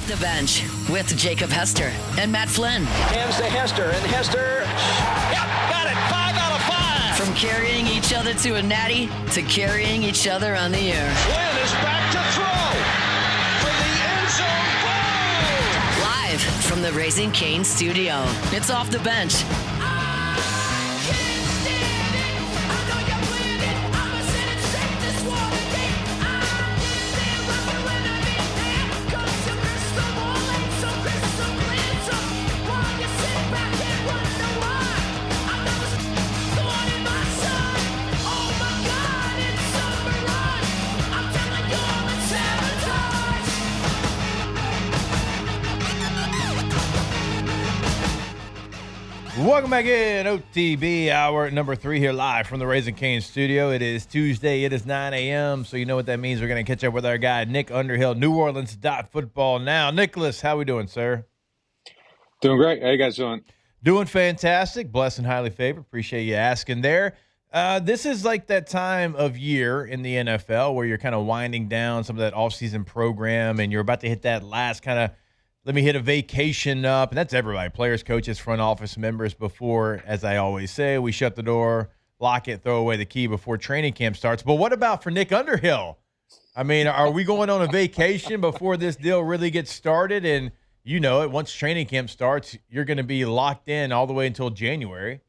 Off the Bench with Jacob Hester and Matt Flynn. Hands to Hester, and Hester, yep, got it, 5 out of 5. From carrying each other to a natty to carrying each other on the air. Flynn is back to throw for the end zone goal. Live from the Raising Cane studio, it's Off the Bench. Welcome back in, OTB hour number 3 here live from the Raising Cane studio. It is Tuesday. It is 9 a.m., so you know what that means. We're going to catch up with our guy, Nick Underhill, New Orleans Football Now. Nicholas, how we doing, sir? Doing great. How you guys doing? Doing fantastic. Blessed and highly favored. Appreciate you asking there. This is like that time of year in the NFL where you're kind of winding down some of that offseason program, and you're about to hit that last kind of let me hit a vacation up, and that's everybody, players, coaches, front office members before, as I always say, we shut the door, lock it, throw away the key before training camp starts. But what about for Nick Underhill? I mean, are we going on a vacation before this deal really gets started? And you know it, once training camp starts, you're going to be locked in all the way until January.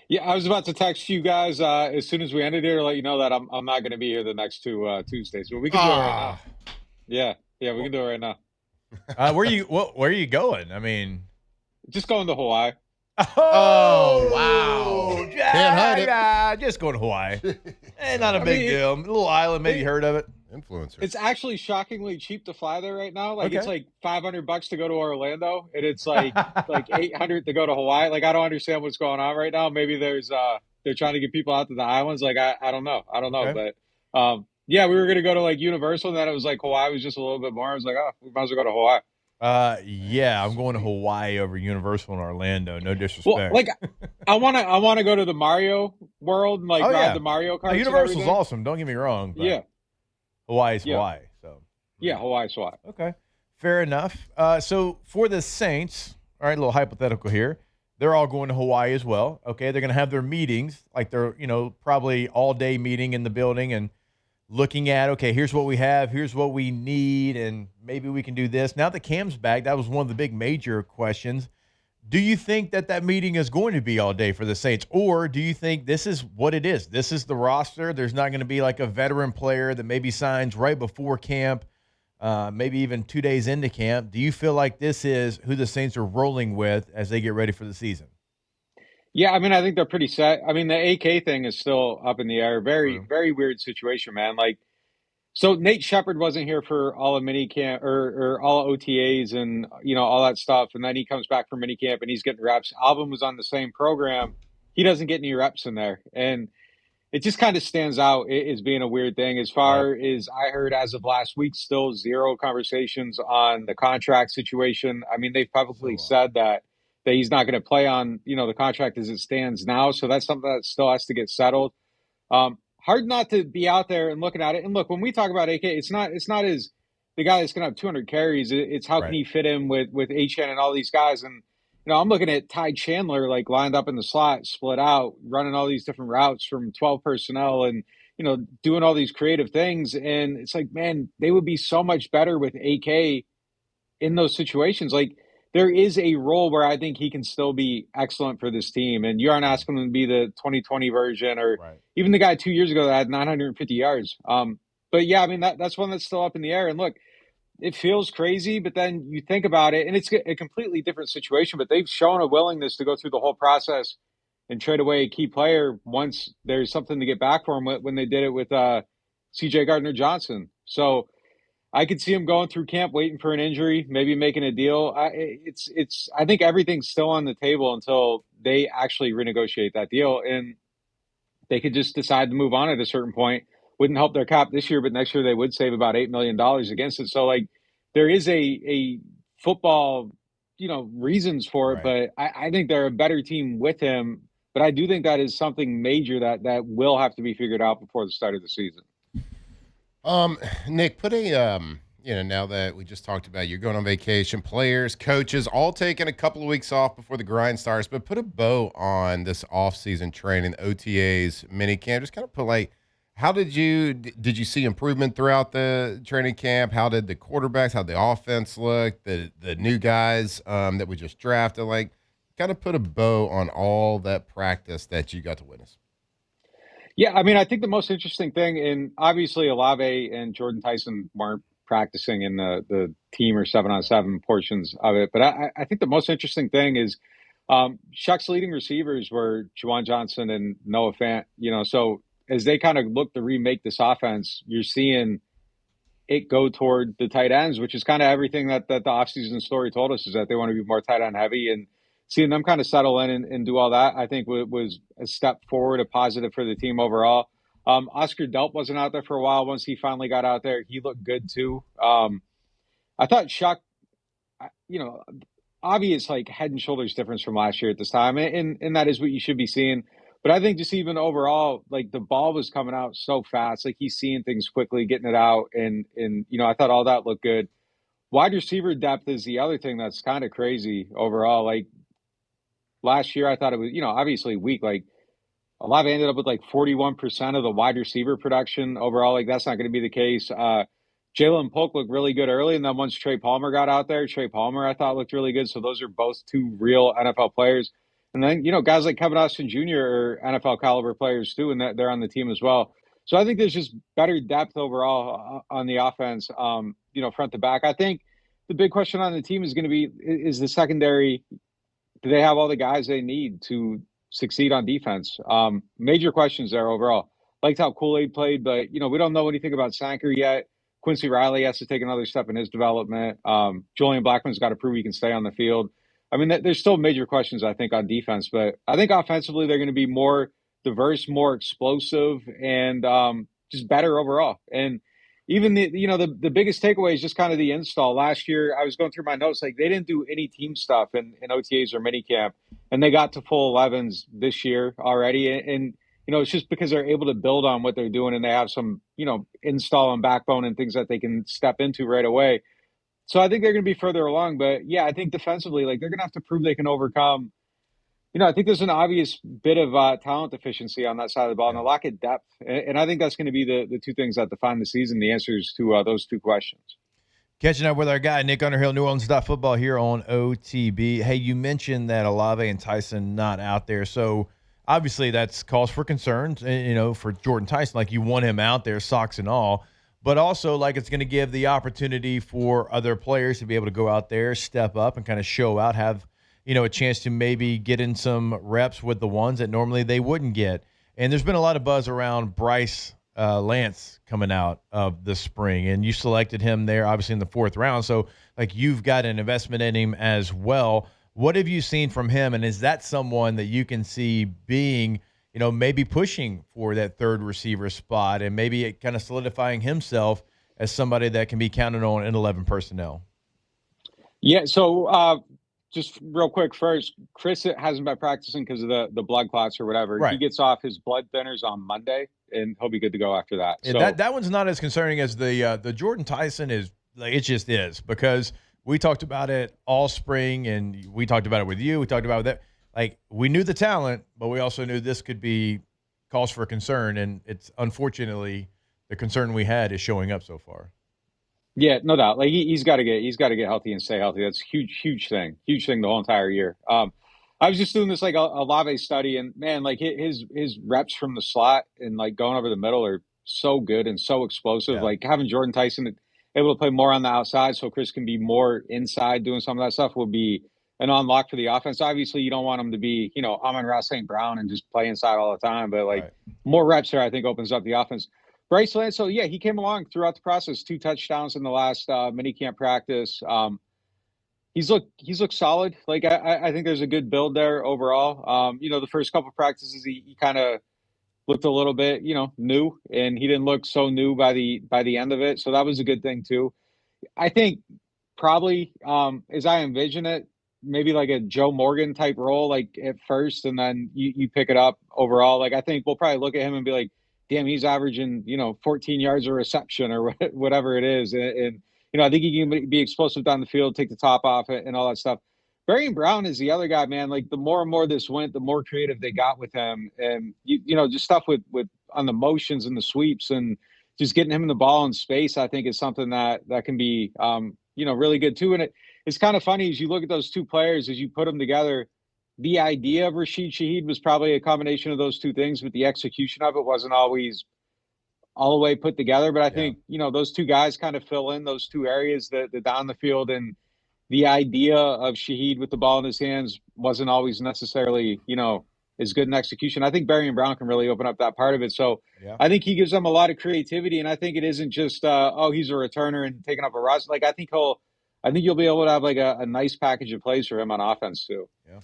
Yeah, I was about to text you guys as soon as we ended here to let you know that I'm not going to be here the next two Tuesdays. But we can do it right now. Yeah, we can do it right now. Where are you going? I mean, just going to Hawaii. Oh wow! Can't hide it. Just going to Hawaii. Not a big deal. A little island, maybe heard of it. Influencer. It's actually shockingly cheap to fly there right now. Like Okay. It's like $500 to go to Orlando, and it's like like $800 to go to Hawaii. Like I don't understand what's going on right now. Maybe there's they're trying to get people out to the islands. Like I don't know. Okay. But yeah, we were gonna go to like Universal, and then it was like Hawaii was just a little bit more. I was like, oh, we might as well go to Hawaii. Yeah, I'm going to Hawaii over Universal in Orlando. No disrespect. Well, like I wanna go to the Mario World and like ride the Mario Kart. Universal's awesome. Don't get me wrong. But Yeah, Hawaii's Hawaii. So yeah, Hawaii's Hawaii. okay, fair enough. So for the Saints, all right, a little hypothetical here. They're all going to Hawaii as well. Okay, they're going to have their meetings, like they're probably all day meeting in the building and looking at, okay, here's what we have, here's what we need, and maybe we can do this. Now that Cam's back, that was one of the big major questions. Do you think that meeting is going to be all day for the Saints, or do you think this is what it is? This is the roster. There's not going to be like a veteran player that maybe signs right before camp, maybe even 2 days into camp. Do you feel like this is who the Saints are rolling with as they get ready for the season? Yeah, I mean, I think they're pretty set. I mean, the AK thing is still up in the air. Very, very weird situation, man. Like, so Nate Shepard wasn't here for all of minicamp or all of OTAs and, all that stuff. And then he comes back for minicamp and he's getting reps. Alvin was on the same program. He doesn't get any reps in there. And it just kind of stands out as being a weird thing. As far as I heard as of last week, still zero conversations on the contract situation. I mean, they've publicly said that he's not going to play on, the contract as it stands now. So that's something that still has to get settled. Hard not to be out there and looking at it. And look, when we talk about AK, it's not as the guy that's going to have 200 carries. It's how can he fit in with Achane and all these guys. And, I'm looking at Ty Chandler, like lined up in the slot, split out, running all these different routes from 12 personnel and, doing all these creative things. And it's like, man, they would be so much better with AK in those situations. Like, there is a role where I think he can still be excellent for this team. And you aren't asking him to be the 2020 version or even the guy 2 years ago that had 950 yards. But yeah, I mean, that's one that's still up in the air. And look, it feels crazy, but then you think about it and it's a completely different situation, but they've shown a willingness to go through the whole process and trade away a key player once there's something to get back for him when they did it with CJ Gardner-Johnson. So I could see him going through camp, waiting for an injury, maybe making a deal. I think everything's still on the table until they actually renegotiate that deal, and they could just decide to move on at a certain point. Wouldn't help their cap this year, but next year they would save about $8 million against it. So, like, there is a football, reasons for it, but I think they're a better team with him. But I do think that is something major that will have to be figured out before the start of the season. Nick, put a now that we just talked about you're going on vacation, players, coaches, all taking a couple of weeks off before the grind starts, but put a bow on this off-season training, OTAs, mini camp. Just kind of put how did you see improvement throughout the training camp? How did the quarterbacks, how the offense look, the new guys that we just drafted, kind of put a bow on all that practice that you got to witness? Yeah, I mean, I think the most interesting thing, and obviously Olave and Jordan Tyson weren't practicing in the team or 7-on-7 portions of it, but I think the most interesting thing is Shuck's leading receivers were Juwan Johnson and Noah Fant. So as they kind of look to remake this offense, you're seeing it go toward the tight ends, which is kind of everything that the offseason story told us, is that they want to be more tight end heavy, and seeing them kind of settle in and do all that, I think was a step forward, a positive for the team overall. Oscar Delp wasn't out there for a while. Once he finally got out there, he looked good too. I thought Shuck, obvious head and shoulders difference from last year at this time, and that is what you should be seeing. But I think just even overall, the ball was coming out so fast. He's seeing things quickly, getting it out, and I thought all that looked good. Wide receiver depth is the other thing that's kind of crazy overall. Last year, I thought it was obviously weak. Olave ended up with 41% of the wide receiver production overall. That's not going to be the case. Jalen Polk looked really good early, and then once Trey Palmer got out there, Trey Palmer I thought looked really good. So those are both two real NFL players. And then guys like Kevin Austin Jr. are NFL caliber players too, and they're on the team as well. So I think there's just better depth overall on the offense, front to back. I think the big question on the team is going to be, is the secondary, do they have all the guys they need to succeed on defense? Major questions there overall. Liked how Kool-Aid played, but we don't know anything about Sanker yet. Quincy Riley has to take another step in his development. Julian Blackman's got to prove he can stay on the field. I mean, there's still major questions, I think, on defense, but I think offensively they're going to be more diverse, more explosive, and just better overall. And even the biggest takeaway is just kind of the install. Last year, I was going through my notes, they didn't do any team stuff in OTAs or minicamp, and they got to full 11s this year already. And it's just because they're able to build on what they're doing, and they have some, install and backbone and things that they can step into right away. So I think they're going to be further along. But yeah, I think defensively, they're going to have to prove they can overcome. I think there's an obvious bit of talent deficiency on that side of the ball and a lack of depth. And I think that's going to be the two things that define the season, the answers to those two questions. Catching up with our guy, Nick Underhill, New Orleans Football here on OTB. Hey, you mentioned that Olave and Tyson not out there. So obviously that's cause for concerns, for Jordan Tyson. You want him out there, socks and all. But also, it's going to give the opportunity for other players to be able to go out there, step up, and kind of show out, have a chance to maybe get in some reps with the ones that normally they wouldn't get. And there's been a lot of buzz around Bryce Lance coming out of the spring, and you selected him there, obviously, in the 4th round. So, you've got an investment in him as well. What have you seen from him, and is that someone that you can see being, maybe pushing for that 3rd receiver spot and maybe it kind of solidifying himself as somebody that can be counted on in 11 personnel? Yeah, so just real quick first, Chris hasn't been practicing because of the blood clots or whatever. Right. He gets off his blood thinners on Monday, and he'll be good to go after that. Yeah, so that one's not as concerning as the Jordan Tyson is. It just is, because we talked about it all spring, and we talked about it with you. We talked about that. We knew the talent, but we also knew this could be cause for concern, and it's unfortunately the concern we had is showing up so far. Yeah, no doubt. He's got to get healthy and stay healthy. That's a huge thing the whole entire year. I was just doing this Olave study, and man, his reps from the slot and going over the middle are so good and so explosive. Yeah. Having Jordan Tyson able to play more on the outside, so Chris can be more inside doing some of that stuff, will be an unlock for the offense. Obviously, you don't want him to be Amon-Ra St. Brown and just play inside all the time, but Right. more reps there, I think, opens up the offense. Bryce Lance, so yeah, he came along throughout the process. 2 touchdowns in the last minicamp practice. He's looked solid. I think there's a good build there overall. The first couple of practices he kind of looked a little bit, new, and he didn't look so new by the end of it. So that was a good thing too. I think probably as I envision it, maybe a Joe Morgan type role, at first, and then you pick it up overall. I think we'll probably look at him and be damn, he's averaging, 14 yards a reception or whatever it is. And I think he can be explosive down the field, take the top off it, and all that stuff. Barry Brown is the other guy, man. Like the more and more this went, the more creative they got with him, and just stuff with on the motions and the sweeps and just getting him the ball in space. I think is something that can be really good too. And it's kind of funny as you look at those two players as you put them together. The idea of Rashid Shaheed was probably a combination of those two things, but the execution of it wasn't always all the way put together. But I think, those two guys kind of fill in those two areas, the down the field, and the idea of Shaheed with the ball in his hands wasn't always necessarily, as good in execution. I think Barry and Brown can really open up that part of it. So I think he gives them a lot of creativity. And I think it isn't just, he's a returner and taking up a roster. Like I think you'll be able to have like a nice package of plays for him on offense too. Yeah.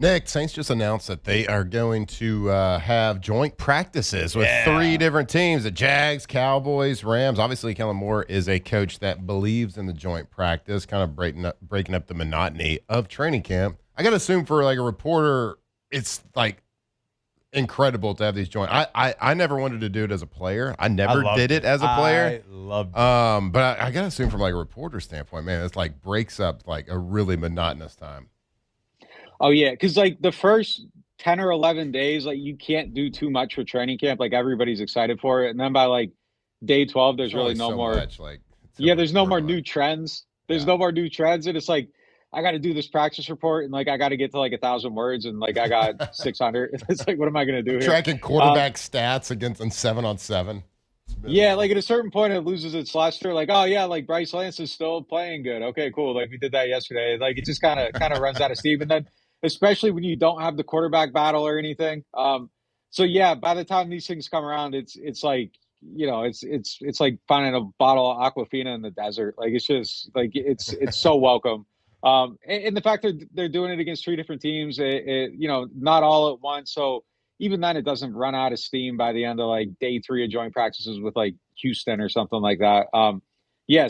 Nick, Saints just announced that they are going to have joint practices with 3 different teams, the Jags, Cowboys, Rams. Obviously, Kellen Moore is a coach that believes in the joint practice, kind of breaking up the monotony of training camp. I got to assume for like a reporter, it's like incredible to have these joint. I never wanted to do it as a player. I never did it as a player. I loved it. But I got to assume from like a reporter standpoint, man, it's like breaks up like a really monotonous time. Oh, yeah, because, like, the first 10 or 11 days, like, you can't do too much for training camp. Like, everybody's excited for it. And then by, like, day 12, there's really no more. There's no more new trends. There's no more new trends. And it's like, I got to do this practice report, and, like, I got to get to, like, 1,000 words, and, like, I got 600. It's like, what am I going to do here? Tracking quarterback stats against in 7-on-7 Yeah, like, at a certain point, it loses its luster. Like, oh, yeah, like, Bryce Lance is still playing good. Okay, cool. Like, we did that yesterday. Like, it just kind of runs out of steam. And then, especially when you don't have the quarterback battle or anything. So yeah, by the time these things come around, it's like, it's like finding a bottle of Aquafina in the desert. Like, it's just like, it's so welcome. And the fact that they're doing it against 3 different teams, not all at once. So even then it doesn't run out of steam by the end of like day 3 of joint practices with like Houston or something like that.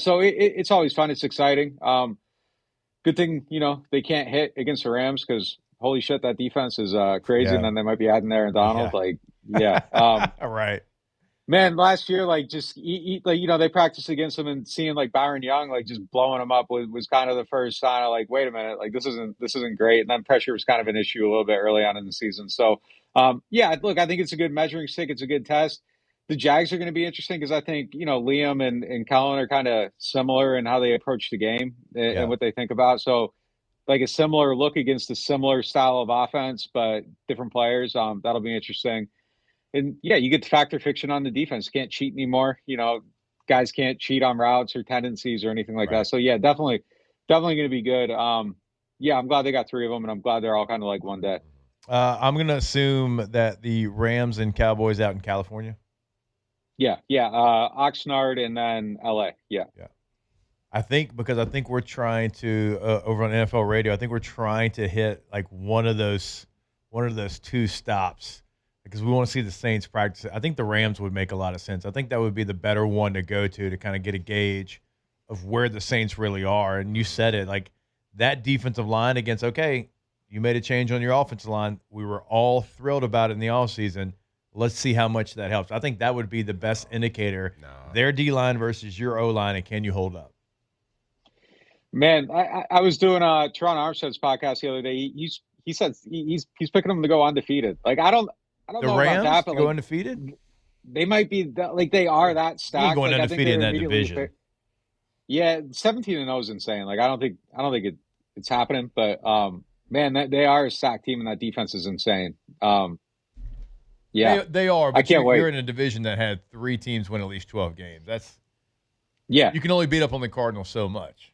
So it's always fun. It's exciting. Good thing, they can't hit against the Rams because holy shit, that defense is crazy. Yeah. And then they might be adding Aaron Donald. Right. Man, last year, like just they practiced against him and seeing like Byron Young, like just blowing him up was kind of the first sign of like, wait a minute, like this isn't great. And then pressure was kind of an issue a little bit early on in the season. So look, I think it's a good measuring stick. It's a good test. The Jags are going to be interesting because I think, Liam and Colin are kind of similar in how they approach the game and what they think about. So like a similar look against a similar style of offense, but different players. That'll be interesting. And you get the factor fiction on the defense. Can't cheat anymore. Guys can't cheat on routes or tendencies or anything like that. So definitely going to be good. I'm glad they got 3 of them, and I'm glad they're all kind of like one day. I'm going to assume that the Rams and Cowboys out in California. Oxnard and then LA. Yeah. I think we're trying to over on NFL radio. I think we're trying to hit like one of those 2 stops because we want to see the Saints practice. I think the Rams would make a lot of sense. I think that would be the better one to go to kind of get a gauge of where the Saints really are. And you said it, like that defensive line against. Okay, you made a change on your offensive line. We were all thrilled about it in the offseason. Let's see how much that helps. I think that would be the best indicator. Their D-line versus your O-line, and can you hold up? Man, I was doing Teron Armstead's podcast the other day. He said he's picking them to go undefeated. Like I don't know Rams about that, but go undefeated. They might be like they are that stacked. Going undefeated in that division. 17-0 is insane. Like I don't think it's happening. But man, they are a stacked team, and that defense is insane. They are. But I can't wait. You're in a division that had 3 teams win at least 12 games. You can only beat up on the Cardinals so much.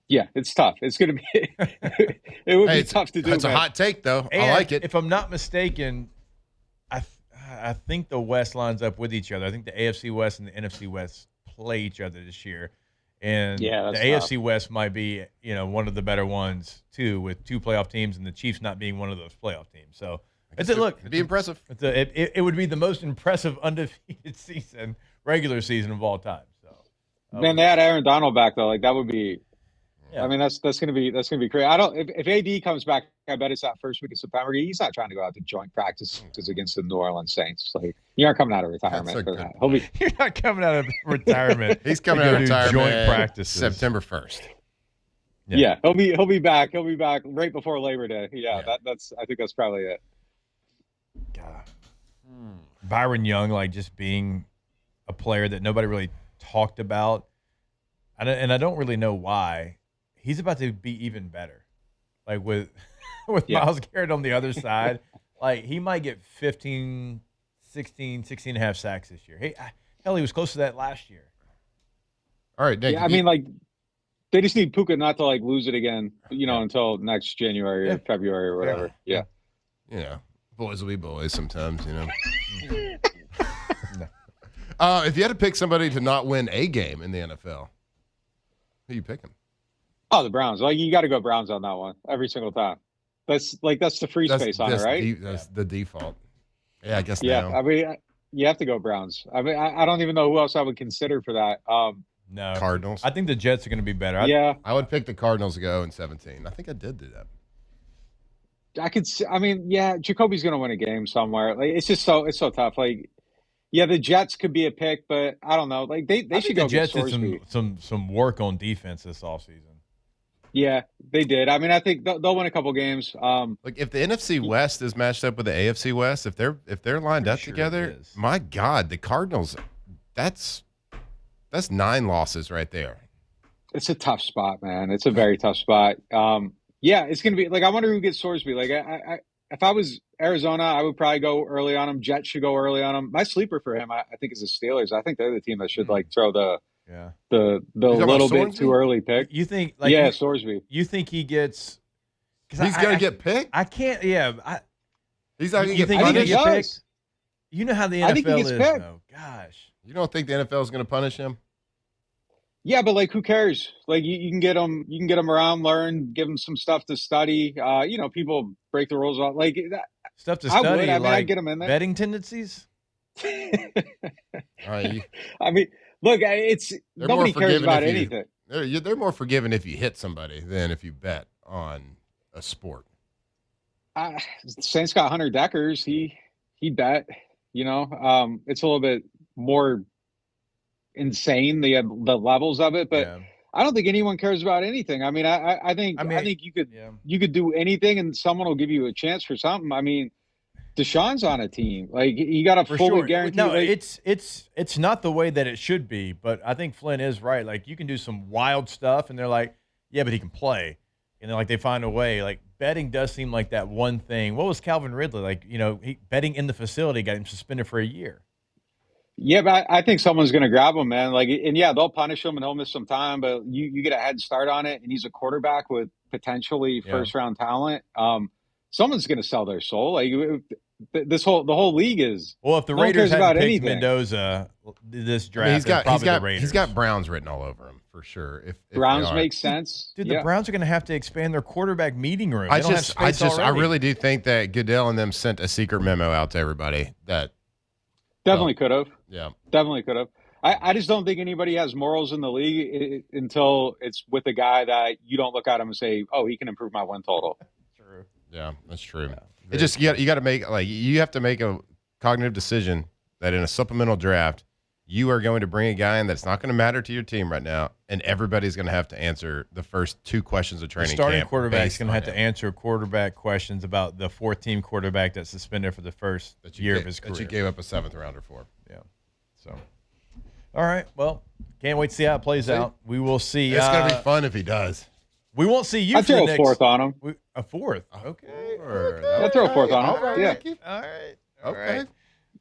Yeah, it's tough. It's going to be. It would be tough to do. That's a hot take, though. And I like it. If I'm not mistaken, I think the West lines up with each other. I think the AFC West and the NFC West play each other this year, and the AFC West might be one of the better ones too, with 2 playoff teams, and the Chiefs not being one of those playoff teams. So. It'd be impressive. It would be the most impressive undefeated regular season of all time. So, man, they had Aaron Donald back though. Like that would be I mean, that's gonna be great. I don't if AD comes back, I bet it's that first week of September. He's not trying to go out to joint practices against the New Orleans Saints. Like you aren't coming out of retirement for that. You're not coming out of retirement. He's coming out of retirement. Joint practices September 1st. Yeah, he'll be back. He'll be back right before Labor Day. Yeah. That's I think that's probably it. God. Byron Young, like just being a player that nobody really talked about, and I don't really know why. He's about to be even better. Like with Myles Garrett on the other side, like he might get 15, 16 and a half sacks this year. Hey, hell, he was close to that last year. All right, Nick. Yeah, I mean, like they just need Puka not to like lose it again, until next January or February or whatever. Yeah. Boys will be boys sometimes, If you had to pick somebody to not win a game in the NFL, who are you picking? Oh, the Browns. Like you got to go Browns on that one every single time. That's the free space on it, right? That's the default. Yeah, I guess. Yeah, I mean, you have to go Browns. I mean, I don't even know who else I would consider for that. No, Cardinals. I think the Jets are going to be better. I would pick the Cardinals to go in 17. I think I did do that. I could. I mean, Jacoby's going to win a game somewhere. Like it's just it's so tough. Like, the Jets could be a pick, but I don't know. Like they should go. The Jets did some work on defense this offseason. Yeah, they did. I mean, I think they'll win a couple games. Like if the NFC West is matched up with the AFC West, if they're lined up together, my God, the Cardinals. That's 9 losses right there. It's a tough spot, man. It's a very tough spot. It's going to be like I wonder who gets Sorsby. Like I if I was Arizona, I would probably go early on him. Jets should go early on him. My sleeper for him, I think, is the Steelers. I think they're the team that should like throw the little bit too early pick. You think? Sorsby. You think he gets? He's going to get picked. I can't. Yeah. He's not going to get punished. I think he does. You know how the I think he NFL gets is, picked. though. Gosh. You don't think the NFL is going to punish him? Yeah, but like, who cares? Like, you can get him. You can get him around, learn, give him some stuff to study. People break the rules on like that. Stuff to study. I mean, like I'd get him in there. Betting tendencies. I mean, look, nobody cares about anything. They're more forgiving if you hit somebody than if you bet on a sport. Saints got Hunter Deckers. He bet. It's a little bit more insane the levels of it, but I don't think anyone cares about anything. I mean, I think you could do anything and someone will give you a chance for something. I mean, Deshaun's on a team. Like you got to fully guarantee. No, it's not the way that it should be. But I think Flynn is right. Like you can do some wild stuff, and they're like, yeah, but he can play. And then like they find a way. Like betting does seem like that one thing. What was Calvin Ridley like? Betting in the facility got him suspended for a year. Yeah, but I think someone's going to grab him, man. Like, and they'll punish him and he'll miss some time, but you get a head start on it, and he's a quarterback with potentially first round talent. Someone's going to sell their soul. Like the whole league is. Well, if the Raiders hadn't picked Mendoza this draft, he's got Browns written all over him for sure. If Browns make sense, dude, the Browns are going to have to expand their quarterback meeting room. I really do think that Goodell and them sent a secret memo out to everybody that. Definitely could have. Yeah. Definitely could have. I just don't think anybody has morals in the league until it's with a guy that you don't look at him and say, oh, he can improve my win total. True. Yeah, that's true. Yeah, it just you got to make you have to make a cognitive decision that in a supplemental draft you are going to bring a guy in that's not going to matter to your team right now, and everybody's going to have to answer the first 2 questions of training camp. The starting quarterback is going to have to answer quarterback questions about the 4th-team quarterback that's suspended for the first year of his career. That you gave up a 7th rounder for. Yeah. So, all right. Well, can't wait to see how it plays out. We will see. It's going to be fun if he does. We won't see you. I'll throw a 4th on him. A 4th. Okay. I'll throw a 4th on him. All right, yeah. Nicky. All right. Okay.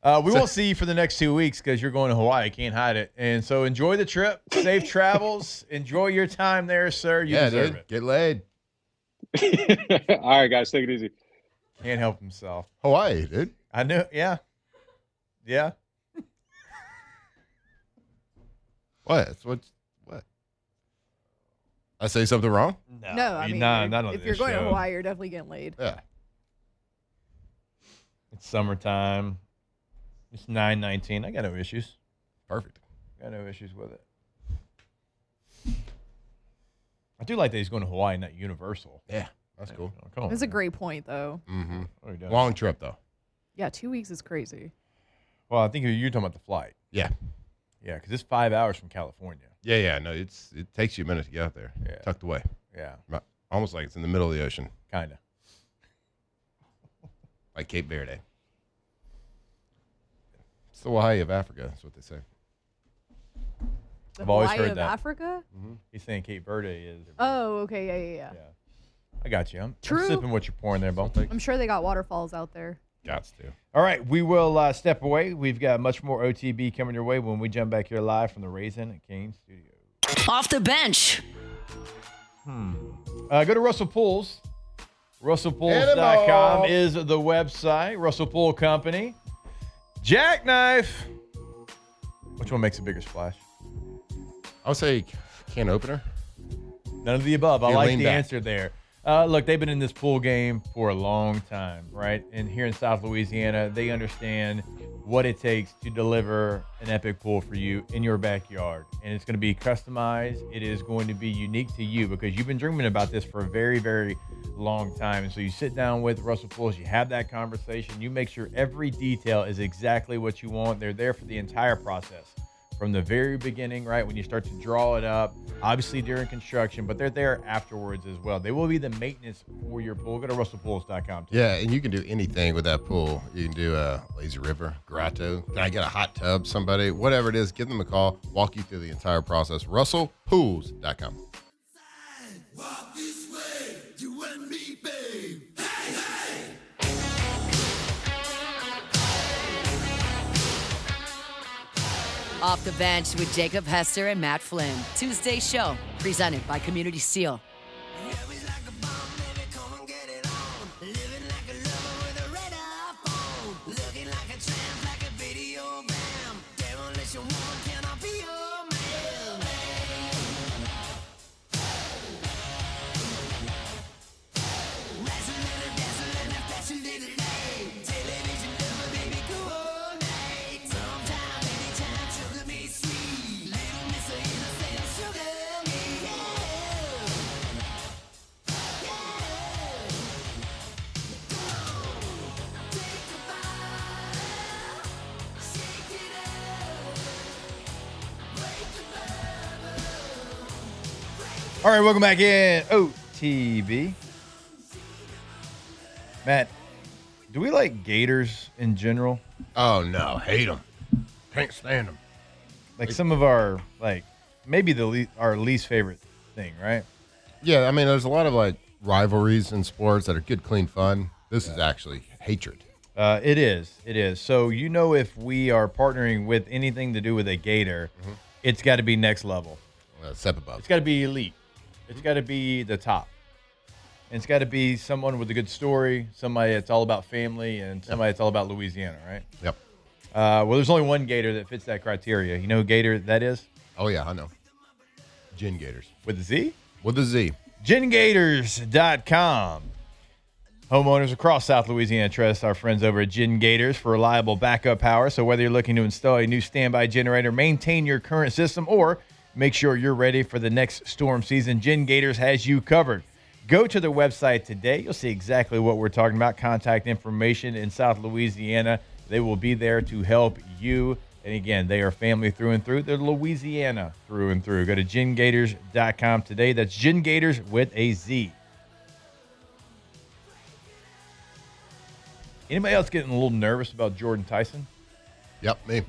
We won't see you for the next 2 weeks because you're going to Hawaii. Can't hide it. And so enjoy the trip. Safe travels. Enjoy your time there, sir. You deserve it. Get laid. All right, guys. Take it easy. Can't help himself. Hawaii, dude. I knew. Yeah. Yeah. What? I say something wrong? No, I mean, not on if you're going to Hawaii, you're definitely getting laid. Yeah. It's summertime. It's 9/19. I got no issues. Perfect. Got no issues with it. I do like that he's going to Hawaii, not Universal. Yeah, that's cool. Oh, come on. It's a man. great point, though. Mm-hmm. What are we doing? Long trip though. Yeah, 2 weeks is crazy. Well, I think you're talking about the flight. Yeah. Yeah, because it's 5 hours from California. Yeah. No, it takes you a minute to get out there. Yeah. Tucked away. Yeah, Almost like it's in the middle of the ocean, kind of. like Cape Verde. It's the Hawaii of Africa. That's what they say. The I've always Hawaii heard of that. Africa? He's saying Cape Verde is. Oh, okay, yeah. Yeah. I got you. I'm True. sipping what you're pouring there, Bo. I'm sure they got waterfalls out there. Gots to. All right, we will step away. We've got much more OTB coming your way when we jump back here live from the Raisin and Cane studio. Off the bench. Go to Russell Pools. RussellPools.com is the website. Russell Pool Company. Jackknife. Which one makes a bigger splash? I would say can opener. None of the above. I Here, like lean the back. answer there. Look, they've been in this pool game for a long time, right? And here in South Louisiana, they understand what it takes to deliver an epic pool for you in your backyard. And it's going to be customized. It is going to be unique to you because you've been dreaming about this for a very, very long time. And so you sit down with Russell Pools, you have that conversation, you make sure every detail is exactly what you want. They're there for the entire process. From the very beginning, right, when you start to draw it up, obviously during construction, but they're there afterwards as well. They will be the maintenance for your pool. Go to russellpools.com. Yeah, and you can do anything with that pool. You can do a lazy river, grotto. Can I get a hot tub? Somebody, whatever it is, give them a call. Walk you through the entire process. russellpools.com. Walk this way, you and me, babe. Hey, hey! Off the bench with Jacob Hester and Matt Flynn. Tuesday show presented by Community Steel. All right, welcome back in OTB. Matt, do we like gators in general? Oh, no. Hate them. Can't stand them. Like some of our, like, maybe our least favorite thing, right? Yeah, I mean, there's a lot of, like, rivalries in sports that are good, clean fun. This is actually hatred. It is. It is. So, if we are partnering with anything to do with a gator, it's got to be next level. Step above. It's got to be elite. It's got to be the top. And it's got to be someone with a good story, somebody that's all about family, and somebody that's all about Louisiana, right? Yep. Well, there's only one gator that fits that criteria. You know who gator that is? Oh, yeah, I know. Gin Gators. With a Z? With a Z. GinGators.com. Homeowners across South Louisiana trust our friends over at Gin Gators for reliable backup power. So whether you're looking to install a new standby generator, maintain your current system, or make sure you're ready for the next storm season, Gin Gators has you covered. Go to their website today. You'll see exactly what we're talking about. Contact information in South Louisiana. They will be there to help you. And again, they are family through and through. They're Louisiana through and through. Go to GinGators.com today. That's Gin Gators with a Z. Anybody else getting a little nervous about Jordan Tyson? Yep, me.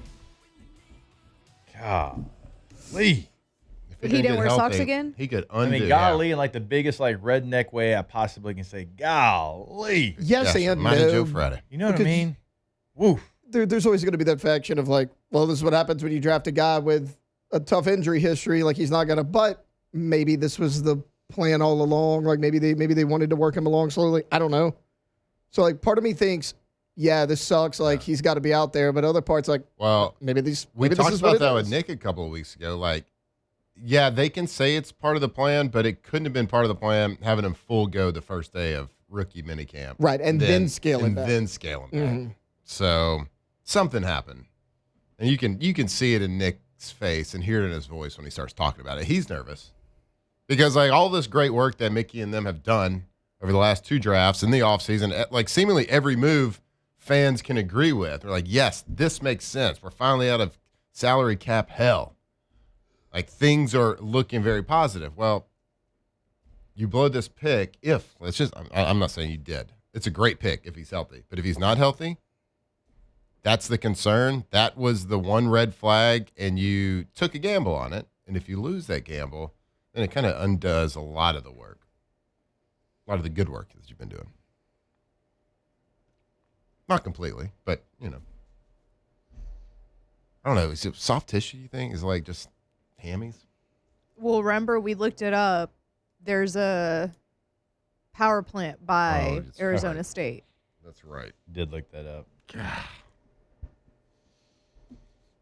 Golly. If He didn't get wear socks again? He could I undo. mean, golly, in like the biggest like redneck way I possibly can say, golly. Yes, Yes, and mine and Joe no. Friday. You know what I Because- mean? Woo. There's always going to be that faction of like, well, this is what happens when you draft a guy with a tough injury history. Like he's not going to, but maybe this was the plan all along. Like maybe they wanted to work him along slowly. I don't know. So like part of me thinks, yeah, this sucks. Like he's got to be out there, but other parts like, Well, maybe we this talked is what about it that is. with Nick a couple of weeks ago. Like, yeah, they can say it's part of the plan, but it couldn't have been part of the plan having him full go the first day of rookie minicamp. Right, and then scaling back. Then scaling back. Mhm. So something happened. And you can see it in Nick's face and hear it in his voice when he starts talking about it. He's nervous. Because like all this great work that Mickey and them have done over the last 2 drafts in the offseason, like seemingly every move fans can agree with. They're like, yes, this makes sense. We're finally out of salary cap hell. Like things are looking very positive. Well, you blow this pick if, I'm not saying you did. It's a great pick if he's healthy. But if he's not healthy, that's the concern. That was the one red flag, and you took a gamble on it. And if you lose that gamble, then it kind of undoes a lot of the work, a lot of the good work that you've been doing. Not completely, but, I don't know. Is it soft tissue, you think? Is it like just hammies? Well, remember, we looked it up. There's a power plant by Arizona right. State. That's right. Did look that up.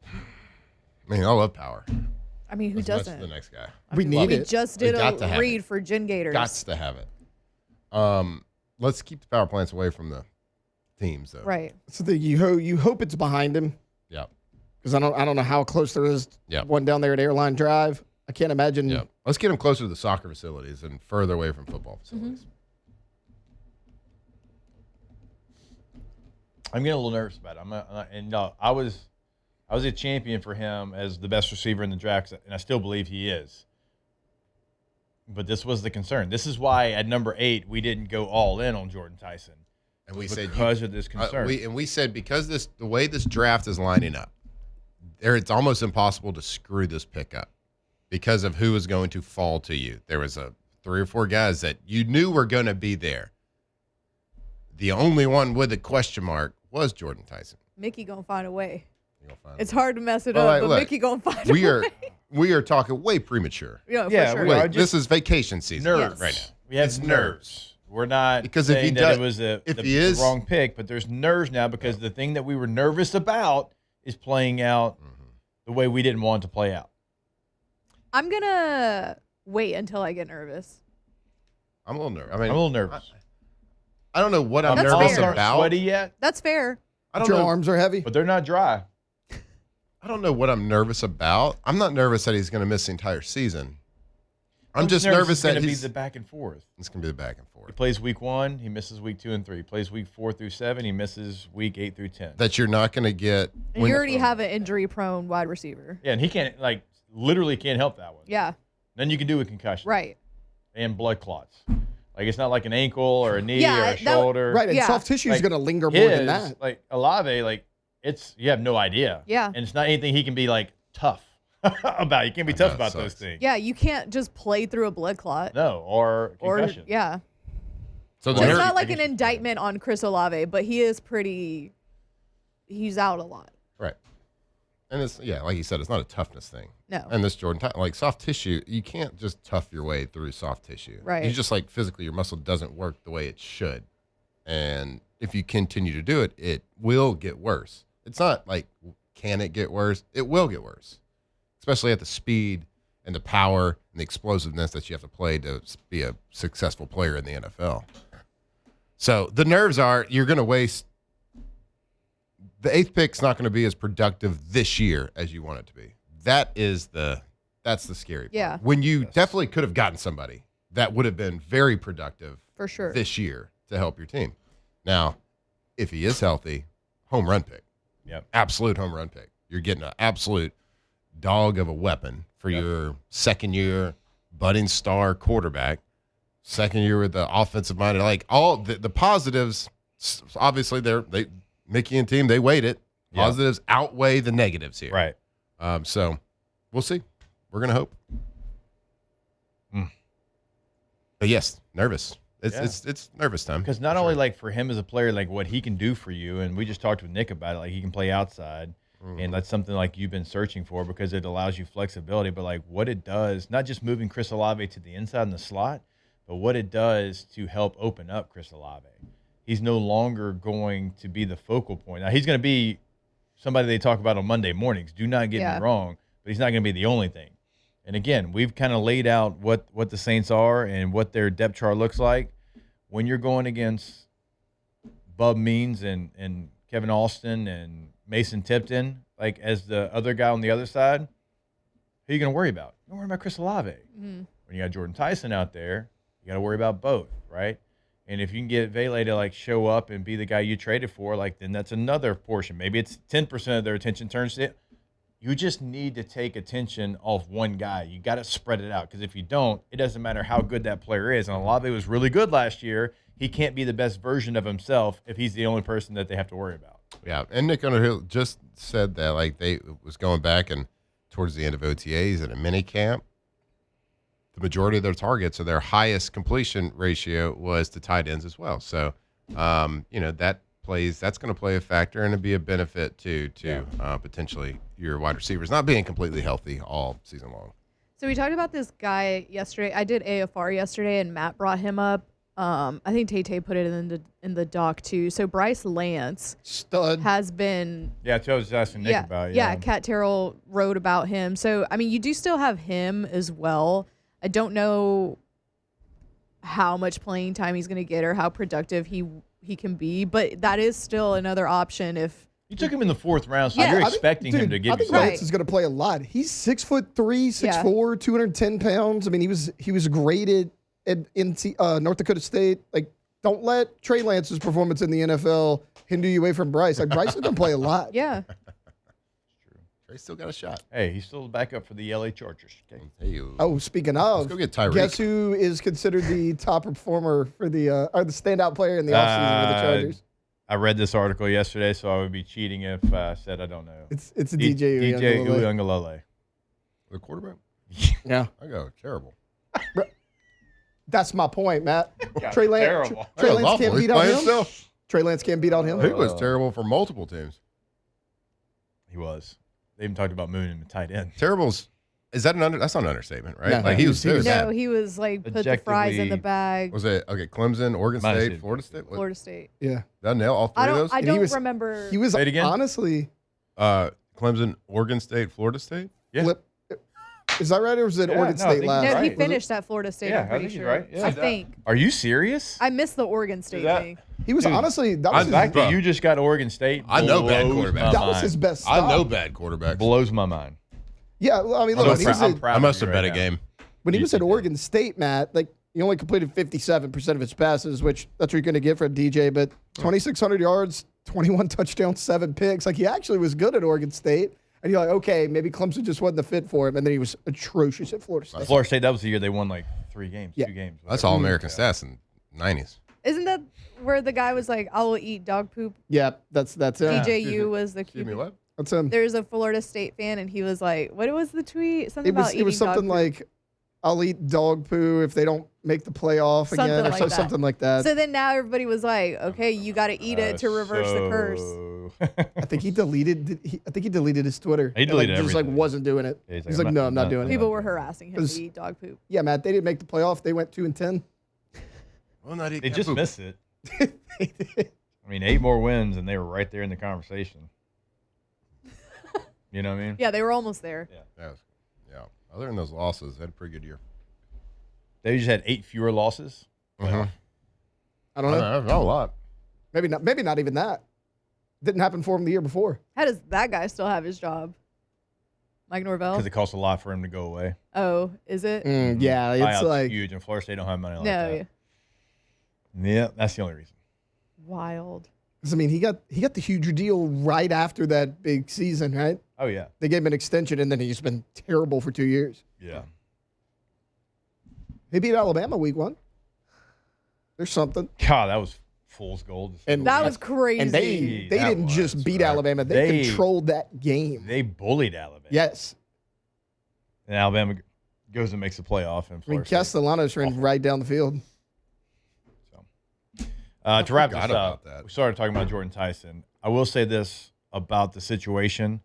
I mean, I love power. I mean, who That's doesn't? the next guy. We need We it. just did We got to a have read it. for Gin Gators. Gots to have it. Let's keep the power plants away from the teams, though. Right. So you hope it's behind him Yeah. because I don't know how close there is. Yeah. One down there at Airline Drive. I can't imagine. Yeah. Let's get them closer to the soccer facilities and further away from football facilities. I'm getting a little nervous about it. I was a champion for him as the best receiver in the draft, and I still believe he is. But this was the concern. This is why at number 8 we didn't go all in on Jordan Tyson. And we said because of this concern. We said because the way this draft is lining up, it's almost impossible to screw this pick up because of who is going to fall to you. There was 3 or 4 guys that you knew were going to be there. The only one with a question mark was Jordan Tyson. Mickey gonna find a way. You'll find It's it. hard to mess it All up, right, but look, Mickey gonna find a way. We are talking way premature. Yeah, for Yeah, sure. we are. Wait, this is vacation season Nerves. right now. We have It's nerves. We're not Because if saying he that does- it was if the wrong pick, but there's nerves now because the thing that we were nervous about is playing out the way we didn't want it to play out. I'm gonna wait until I get nervous. I'm a little nervous. I mean, I'm a little nervous. I don't know what I'm That's nervous fair. Aren't about. sweaty yet, That's fair. I don't Your know. arms are heavy. but they're not dry. I don't know what I'm nervous about. I'm not nervous that he's going to miss the entire season. I'm just nervous it's that going to be he's the back and forth. it's going to be the back and He forth. plays week 1, he misses week 2 and 3. He plays week 4 through 7, he misses week 8 through 10. That you're not going to get. And you already have an injury-prone wide receiver. Yeah, and he can't literally can't help that one. Yeah. Then you can do a concussion. Right. And blood clots. Like it's not like an ankle or a knee Yeah, or a shoulder. Right, and Yeah. soft tissue is Like, going to linger more than that. Like Olave, it's you have no idea. Yeah. And it's not anything he can be tough about. You can't be I tough know, it about those sucks. things. Yeah, you can't just play through a blood clot. No, or concussion. Yeah. So It's the nerve, not like an indictment on Chris Olave, but he's out a lot. right? And it's like you said, it's not a toughness thing. No. And this Jordan, like soft tissue, you can't just tough your way through soft tissue. Right. You just physically, your muscle doesn't work the way it should, and if you continue to do it, it will get worse. It's not like can it get worse? It will get worse, especially at the speed and the power and the explosiveness that you have to play to be a successful player in the NFL. So the nerves are you're going to waste. The 8th pick's not going to be as productive this year as you want it to be. That's the scary part. Yeah. When you definitely could have gotten somebody that would have been very productive For sure. this year to help your team. Now, if he is healthy, home run pick. Yep. Absolute home run pick. You're getting an absolute dog of a weapon for your second year budding star quarterback. Second year with the offensive minded, all the positives. Obviously, Mickey and team, they weighed it. Yeah. Positives outweigh the negatives here. Right. So we'll see. We're gonna hope. But yes, nervous. It's nervous time. Because not only for him as a player, what he can do for you, and we just talked with Nick about it, he can play outside, and that's something you've been searching for because it allows you flexibility. But what it does, not just moving Chris Olave to the inside in the slot, but what it does to help open up Chris Olave. He's no longer going to be the focal point. Now he's going to be somebody they talk about on Monday mornings. Do not get me wrong, but he's not going to be the only thing. And again, we've kind of laid out what the Saints are and what their depth chart looks like. When you're going against Bub Means and Kevin Alston and Mason Tipton, as the other guy on the other side, who are you going to worry about? Don't worry about Chris Olave. When you got Jordan Tyson out there, you got to worry about both, right? And if you can get Vele to like show up and be the guy you traded for, like then that's another portion. Maybe it's 10% of their attention turns to it. You just need to take attention off one guy. You got to spread it out because if you don't, it doesn't matter how good that player is. And Olave was really good last year. He can't be the best version of himself if he's the only person that they have to worry about. Yeah, and Nick Underhill just said that like they was going back and towards the end of OTAs and a mini camp. The majority of their targets or their highest completion ratio was to tight ends as well. So, that's going to play a factor and it'd be a benefit to potentially your wide receivers not being completely healthy all season long. So we talked about this guy yesterday. I did AFR yesterday, and Matt brought him up. I think Tay put it in the doc too. So Bryce Lance Stud. has been. Yeah, that's what I was asking Nick about. Yeah, Cat Terrell wrote about him. So I mean, you do still have him as well. I don't know how much playing time he's going to get or how productive he can be, but that is still another option if you took him in the 4th round, so Yeah. you're I expecting him to give I you think something. Lance is going to play a lot. He's 6'3", 6'4", 210 pounds. I mean, he was graded at North Dakota State. Like, don't let Trey Lance's performance in the NFL hinder you away from Bryce. Like, Bryce is going to play a lot. Yeah. Trey still got a shot. Hey, he's still back up for the LA Chargers. Okay. Hey, Oh, speaking of, let's go get Tyreek. guess who is considered the top performer for the or the standout player in the offseason for the Chargers? I read this article yesterday, so I would be cheating if I said I don't know. It's DJ Uiagalelei. The quarterback? Yeah, I go terrible. that's my point, Matt. God, Trey Lance, terrible. Trey That was Lance awful. can't He's beat out playing him. himself. Trey Lance can't beat out him. He was terrible for multiple teams. He was. They even talked about moving him to tight end. Terrible's that's not an understatement, right? No, like he was he was No, he was like put the fries in the bag. Was it okay? Clemson, Oregon Might have State, said Florida State. What, Florida State. Yeah, did I nail all three I of don't. those? I And don't he was- remember. he was Say it again? honestly. Clemson, Oregon State, Florida State. Yeah. Flip. Is that right, or was it Yeah, Oregon no, I State think last? No, right. he Was it? finished at Florida State. Yeah, I'm I pretty think he's sure. right. Yeah. I think. Are you serious? I missed the Oregon State that- thing. He was Dude, honestly that The was fact Bro. that you just got Oregon State I know bad blows quarterbacks. my that was mind. his best. I know stop. bad quarterbacks. Blows my mind. Yeah, well, I mean, look, So when he was I'm at, proud I of must you have bet right a now. game. when he You was at did. Oregon State, Matt, like he only completed 57% of his passes, which that's what you're going to get from DJ. But 2,600 yards, 21 touchdowns, 7 picks. Like he actually was good at Oregon State. And you're like, okay, maybe Clemson just wasn't the fit for him. And then he was atrocious at Florida State. Florida State, that was the year they won like 3 games, Yeah. 2 games. That's whatever. all American stats in the 90s. Isn't that where the guy was like, "I will eat dog poop"? Yeah, that's him. DJU was the Excuse me, QB. what? That's him. There's a Florida State fan, and he was like, "What was the tweet? Something about It was eating dog something poop." like, I'll eat dog poo if they don't make the playoff Something again, or like that. something like that. So then now everybody was like, "Okay, you got to eat it to reverse the curse." I think he deleted. I think he deleted his Twitter. He and, deleted just like everything. wasn't doing it. Yeah, He's like, no, I'm not doing it. People were harassing him Because- to eat dog poop. Yeah, Matt, they didn't make the playoff. They went 2-10. Well, not They just missed it. I mean, 8 more wins, and they were right there in the conversation. You know what I mean? Yeah, they were almost there. Yeah. Other than those losses, they had a pretty good year. They just had 8 fewer losses. Uh-huh. I don't know. Not a lot. Maybe not. Maybe not even that. Didn't happen for him the year before. How does that guy still have his job? Mike Norvell? Because it costs a lot for him to go away. Oh, is it? Yeah, it's Buyout's like huge, and Florida State don't have money like No, that. Yeah, that's the only reason. wild. 'cause, I mean, he got the huge deal right after that big season, right? Oh, yeah. They gave him an extension, and then he's been terrible for 2 years. Yeah. He beat Alabama week 1. There's something. God, that was fool's gold. And That was crazy. And they That didn't just was, beat right. Alabama; they They- controlled that game. They bullied Alabama. Yes, And Alabama goes and makes the playoff. And I mean Florida State. Castellanos ran right down the field. To wrap this forgot up, about that. we started talking about Jordan Tyson. I will say this about the situation.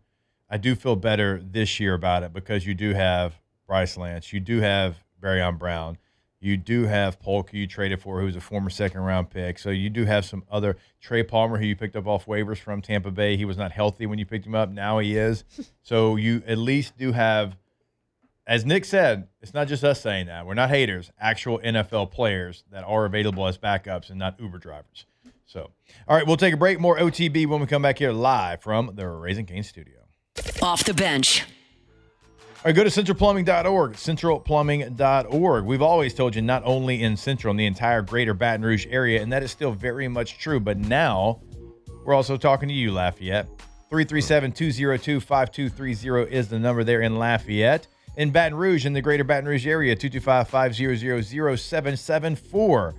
I do feel better this year about it because you do have Bryce Lance. You do have Barryon Brown. You do have Polk, who you traded for, who's a former second-round pick. So you do have some other Trey Palmer, who you picked up off waivers from Tampa Bay. He was not healthy when you picked him up. Now he is. So you at least do have, as Nick said, it's not just us saying that. We're not haters. Actual NFL players that are available as backups and not Uber drivers. So, all right, we'll take a break. More OTB when we come back here live from the Raising Cane's studio. Off the bench. All right, go to centralplumbing.org, centralplumbing.org. We've always told you not only in Central, in the entire greater Baton Rouge area, and that is still very much true, but now we're also talking to you, Lafayette. 337-202-5230 is the number there in Lafayette. In Baton Rouge, in the greater Baton Rouge area, 225-500-0774.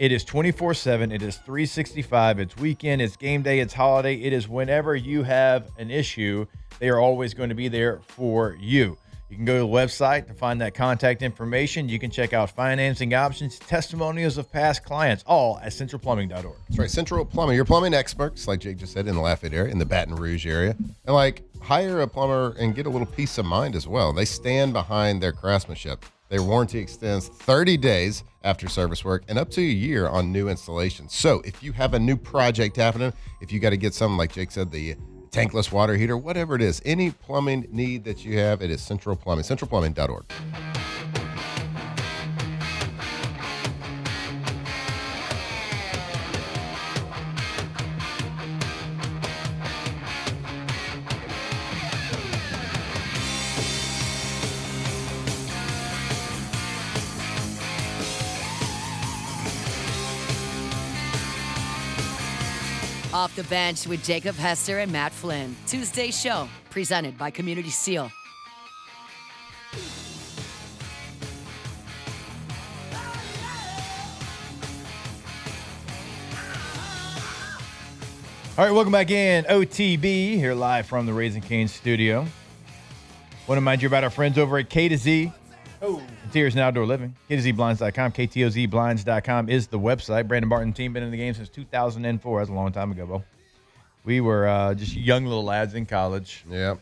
It is 24/7. It is 365. It's weekend. It's game day. It's holiday. It is whenever you have an issue, they are always going to be there for you. You can go to the website to find that contact information. You can check out financing options, testimonials of past clients, all at centralplumbing.org. That's right, Central Plumbing. Your plumbing experts, like Jake just said, in the Lafayette area, in the Baton Rouge area. And like, hire a plumber and get a little peace of mind as well. They stand behind their craftsmanship. Their warranty extends 30 days after service work and up to a year on new installations. So if you have a new project happening, if you got to get something, like Jake said, the tankless water heater, whatever it is, any plumbing need that you have, it is Central Plumbing, centralplumbing.org. Off the Bench with Jacob Hester and Matt Flynn. Tuesday show, presented by Community Seal. All right, welcome back in. OTB, here live from the Raising Cane's studio. Want to remind you about our friends over at K to Z. Interiors and Outdoor Living. KTZBlinds.com. KTOZBlinds.com is the website. Brandon Barton team been in the game since 2004. That's a long time ago, Bo. We were just young little lads in college. Yeah.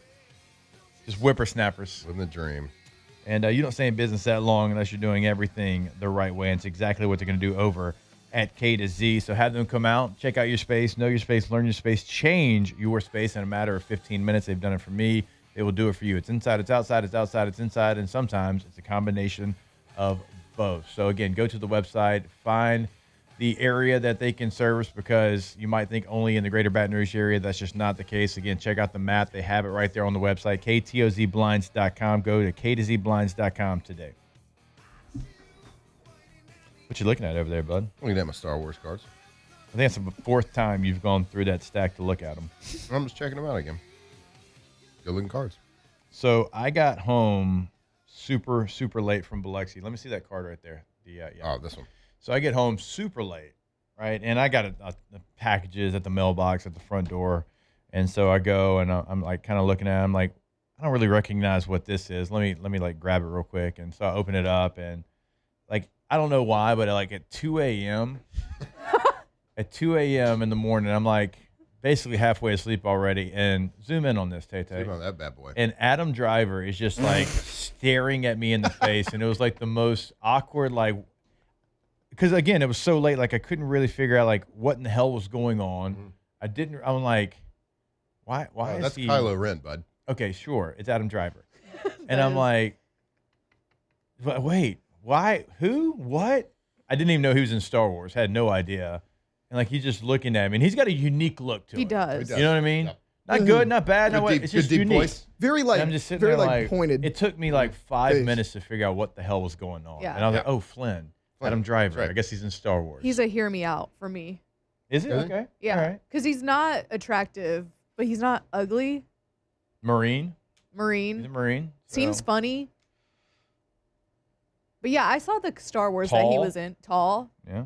Just whippersnappers. Living the dream. And you don't stay in business that long unless you're doing everything the right way. And it's exactly what they're going to do over at K to Z. So have them come out, check out your space, know your space, learn your space, change your space in a matter of 15 minutes. They've done it for me. They will do it for you. It's inside, it's outside, it's outside, it's inside, and sometimes it's a combination of both. So again, go to the website, find the area that they can service, because you might think only in the greater Baton Rouge area. That's just not the case. Again, check out the map. They have it right there on the website, KTOZBlinds.com. Go to KTOZBlinds.com today. What you looking at over there, bud? Looking at my Star Wars cards. I think that's the fourth time you've gone through that stack to look at them. I'm just checking them out again. Good looking cards. So I got home super late from Biloxi. Let me see that card right there. Oh, this one. So I get home super late, right? And I got the packages at the mailbox at the front door. And so I go and I'm like kind of looking at it. I'm like, I don't really recognize what this is. Let me like grab it real quick. And so I open it up and like, I don't know why, but like at 2 a.m. at 2 a.m. in the morning, I'm like, basically halfway asleep already, and zoom in on this, Tay. Zoom on that bad boy. And Adam Driver is just like staring at me in the face, and it was like the most awkward, like, because again, it was so late, like I couldn't really figure out like what in the hell was going on. Mm-hmm. I'm like, why is that's he? Kylo Ren, bud. Okay, sure, it's Adam Driver, and I'm like, wait, why? Who? What? I didn't even know he was in Star Wars. Had no idea. And like he's just looking at me, and he's got a unique look to him. He does. You know what I mean? Yeah. Not good, not bad. Good No, deep- it's just good deep unique. voice. Very like, And I'm just sitting very there like pointed. It took me like 5 face. minutes to figure out what the hell was going on. Yeah. And I was like, Yeah. oh, Flynn, Adam Driver. Right. I guess he's in Star Wars. He's a hear me out for me. Is it? Is he? Okay. Yeah. All right. Because he's not attractive, but he's not ugly. Marine. He's a Marine. Marine. Seems so- funny. But yeah, I saw the Star Wars that he Tall? was in. Tall. Yeah.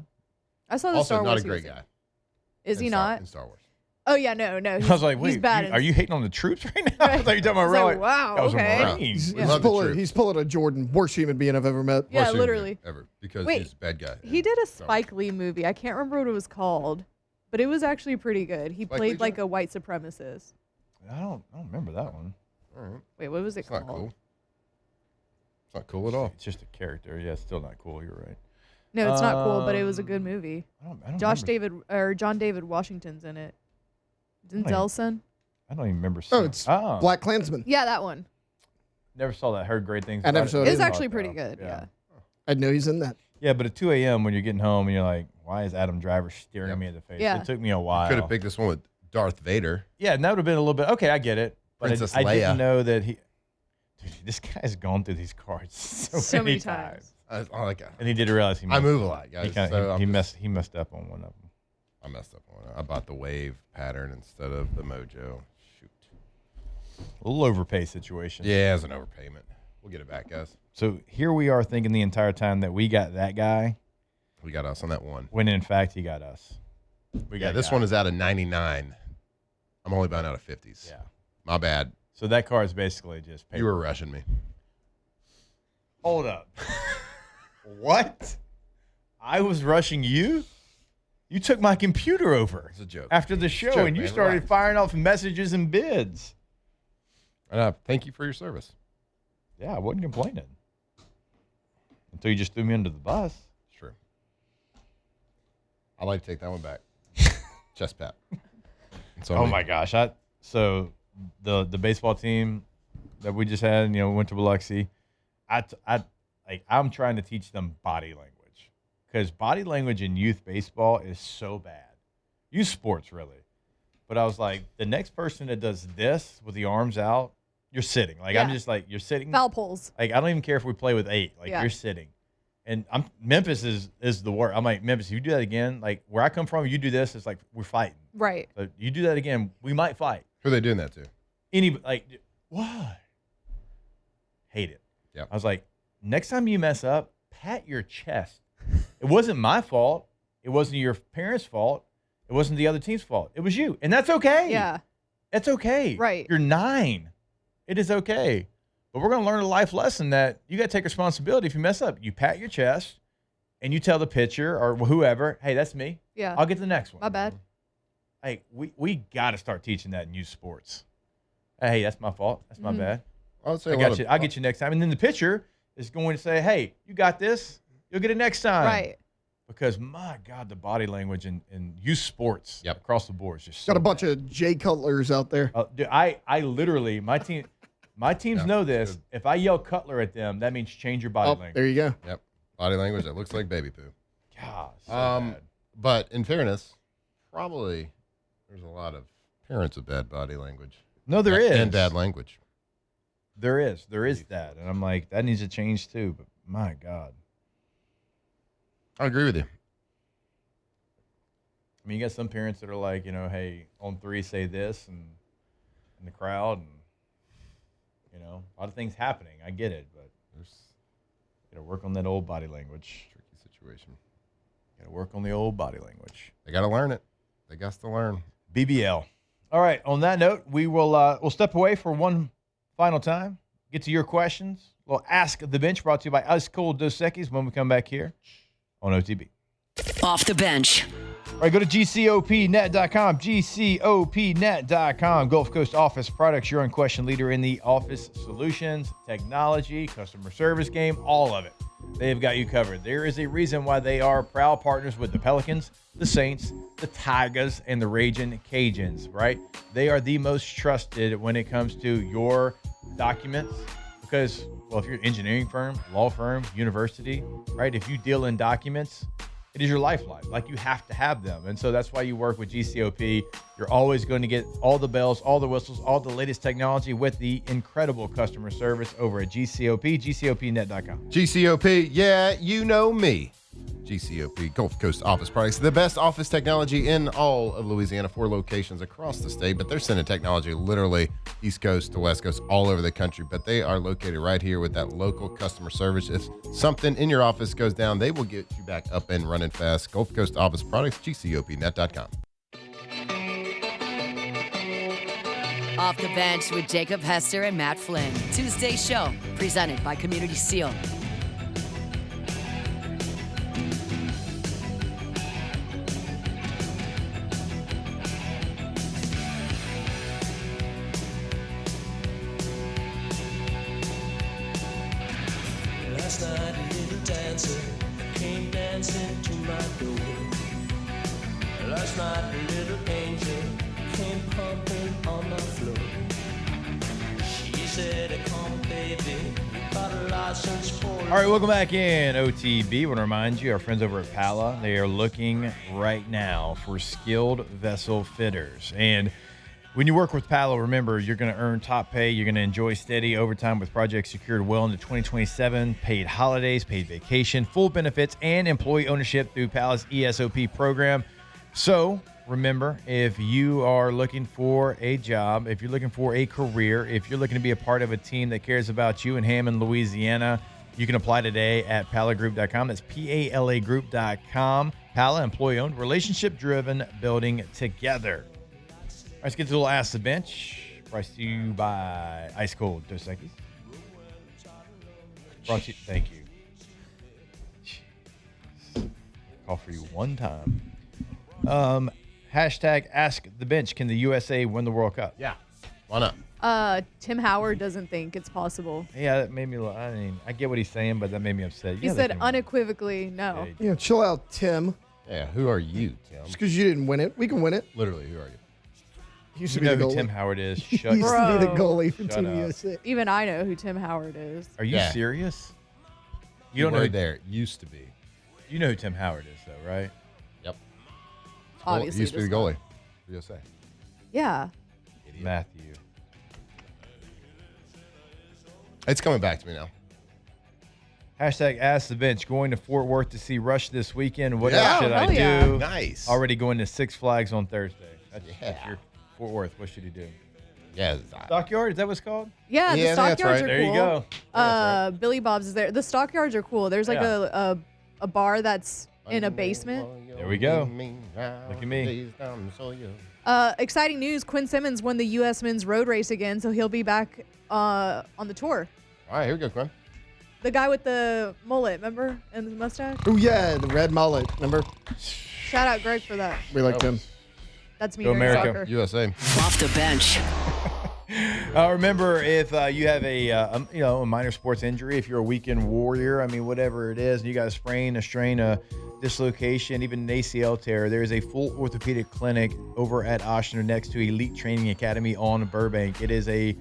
I saw the Also, Star not Wars. a he great was in. guy. Is he in not? Star Wars. Oh yeah, no. I was like, wait, he's bad. are you hating on the troops right now? I Right. thought you were talking about I was real. like, wow, I was okay. a Marine. He's, We love the troop. he's pulling a Jordan, worst human being I've ever met. Yeah, Worst human literally. being ever, because Wait, he's a bad guy. He did a Star Wars. Spike Lee movie. I can't remember what it was called, but it was actually pretty good. He Spike played Lee like joint? a white supremacist. I don't remember that one. All right. Wait, what was it It's called? not cool. It's not cool at all. It's just a character. Yeah, it's still not cool. You're right. No, it's not cool, but it was a good movie. I don't John David Washington's in it. even- Denzel's son. I don't even remember. Oh, seeing- it's Black Klansman. Yeah, that one. Never saw that. Heard great things. I about never it. saw it It's either. actually pretty good. Yeah. I know he's in that. Yeah, but at 2 a.m. when you're getting home and you're like, why is Adam Driver staring Yep. me in the face? Yeah. It took me a while. Could have picked this one with Darth Vader. Yeah, and that would have been a little bit, okay, I get it. But Princess I Leia. didn't know that he, This guy's gone through these cards So many times. I like it. And he didn't realize he I messed move a up. lot, guys. He messed up on one of them. I messed up on it. I bought the wave pattern instead of the mojo. Shoot. A little overpay situation. Yeah, it's an overpayment. We'll get it back, guys. So here we are thinking the entire time that we got that guy, We got us on that one. when in fact he got us. This one is out of 99. I'm only buying out of 50s. Yeah. My bad. So that card is basically just paper. You were rushing me. Hold up. What? I was rushing you? You took my computer over. It's a joke. After the show, joke, and you man. started Relax. firing off messages and bids. And thank you for your service. Yeah, I wasn't complaining. Until you just threw me under the bus. Sure. I'd like to take that one back. Chest pat. Oh my gosh. So the baseball team that we just had, went to Biloxi. I'm trying to teach them body language. Because body language in youth baseball is so bad. Youth sports, really. But I was like, the next person that does this with the arms out, you're sitting. Like, I'm just like, you're sitting. Foul poles. Like, I don't even care if we play with 8. Like, you're sitting. And Memphis is the worst. I'm like, Memphis, if you do that again, like, where I come from, you do this, it's like, we're fighting. Right. So you do that again, we might fight. Who are they doing that to? What? Hate it. Yep. I was like, next time you mess up, pat your chest. It wasn't my fault. It wasn't your parents' fault. It wasn't the other team's fault. It was you. And that's okay. Yeah. It's okay. Right. You're 9. It is okay. But we're going to learn a life lesson that you got to take responsibility if you mess up. You pat your chest and you tell the pitcher or whoever, hey, that's me. Yeah. I'll get to the next one. My bad. Hey, we got to start teaching that in youth sports. Hey, that's my fault. That's my bad. I'll get you next time. And then the pitcher is going to say, hey, you got this. You'll get it next time. Right. Because, my God, the body language in youth sports across the board is just so Got a bunch bad. of Jay Cutlers out there. Dude, I literally, my teams know this. good. If I yell Cutler at them, that means change your body language. There you go. Yep. Body language that looks like baby poo. God, so bad. But in fairness, probably there's a lot of parents with bad body language. No, there is. And bad language. There is that. And I'm like, that needs to change too. But, my God. I agree with you. I mean, you got some parents that are like, hey, on 3, say this, and in the crowd, and a lot of things happening. I get it, but There's got to work on that old body language. a tricky situation. Got to work on the old body language. They got to learn it. They got to learn. BBL. All right. On that note, we will we'll step away for one final time. Get to your questions. We'll ask the bench, brought to you by Ice Cold Dos Equis when we come back here on OTB. Off the bench. All right, go to GCOPnet.com, GCOPnet.com. Gulf Coast Office Products, your unquestioned leader in the office solutions, technology, customer service game, all of it. They've got you covered. There is a reason why they are proud partners with the Pelicans, the Saints, the Tigers, and the Ragin' Cajuns, right? They are the most trusted when it comes to your documents because, well, if you're an engineering firm, law firm, university, right, if you deal in documents, it is your lifeline. Like, you have to have them. And so that's why you work with GCOP. You're always going to get all the bells, all the whistles, all the latest technology with the incredible customer service over at GCOP, GCOPnet.com. GCOP, yeah, you know me. GCOP, Gulf Coast Office Products, the best office technology in all of Louisiana, 4 locations across the state, but they're sending technology literally East Coast to West Coast, all over the country, but they are located right here with that local customer service. If something in your office goes down, they will get you back up and running fast. Gulf Coast Office Products, GCOPnet.com. Off the bench with Jacob Hester and Matt Flynn. Tuesday show presented by Community Seal. Last night a little dancer came dancing to my door. Last night a little angel came pumping on the floor. She said, come baby, got a license for. All right, welcome back in OTB. I want to remind you, our friends over at Pala, they are looking right now for skilled vessel fitters. And When you work with Palo, remember, you're going to earn top pay. You're going to enjoy steady overtime with projects secured well into 2027, paid holidays, paid vacation, full benefits, and employee ownership through Palo's ESOP program. So remember, if you are looking for a job, if you're looking for a career, if you're looking to be a part of a team that cares about you in Hammond, Louisiana, you can apply today at palagroup.com. That's PALAgroup.com. Pala, employee-owned, relationship-driven, building together. Let's get to a little Ask the Bench. Brought to you by Ice Cold Dos Equis. Brought to you, thank you. Jeez. Call for you one time. Hashtag Ask the Bench. Can the USA win the World Cup? Yeah. Why not? Tim Howard doesn't think it's possible. Yeah, that made me. I mean, I get what he's saying, but that made me upset. He said unequivocally no. Yeah, chill out, Tim. Yeah, who are you, Tim? Just because you didn't win it, we can win it. Literally, who are you? He used You to be know the who goalie. Tim Howard is. He Shut used up. to be the goalie for Shut Team up. USA. Even I know who Tim Howard is. Are you Yeah. serious? You You don't know were who, there. Used to be. You know who Tim Howard is, though, right? Yep. Obviously, Used to be the does not. goalie. for USA. Yeah. Matthew. It's coming back to me now. Hashtag Ask the Bench. Going to Fort Worth to see Rush this weekend. What Yeah. else should Oh, I hell yeah. do? Nice. Already going to Six Flags on Thursday. That's Yeah. your Fort Worth. What should he do? Yeah. Stockyard? Is that what it's called? Yeah, Yeah, I the think that's stockyards right. are There cool. you go. Billy Bob's is there. The stockyards are cool. There's like Yeah. a bar that's in a basement. There we go. Look at me. Exciting news. Quinn Simmons won the U.S. men's road race again, so he'll be back on the tour. All right, here we go, Quinn. The guy with the mullet, remember? And the mustache? Oh, yeah, the red mullet. Remember? Shout out Greg for that. We liked him. That's me Go during America. soccer. USA. Off the bench. Remember, if you have a minor sports injury, if you're a weekend warrior, I mean, whatever it is, and you got a sprain, a strain, a dislocation, even an ACL tear, there is a full orthopedic clinic over at Oshner next to Elite Training Academy on Burbank. It is a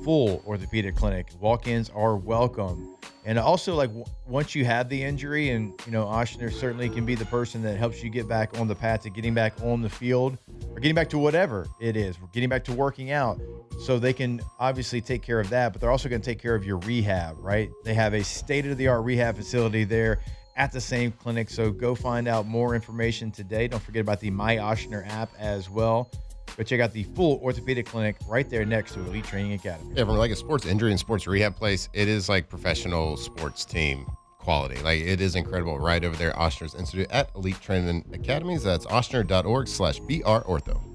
full orthopedic clinic. Walk-ins are welcome. And also, like, once you have the injury, and, Oshner certainly can be the person that helps you get back on the path to getting back on the field or getting back to whatever it is. We're getting back to working out. So they can obviously take care of that, but they're also going to take care of your rehab, right? They have a state-of-the-art rehab facility there at the same clinic. So go find out more information today. Don't forget about the My Oshner app as well. Go check out the full orthopedic clinic right there next to Elite Training Academy. Yeah, from like a sports injury and sports rehab place, it is like professional sports team quality. Like, it is incredible right over there at Oshner's Institute at Elite Training Academies. That's oshner.org/BRortho.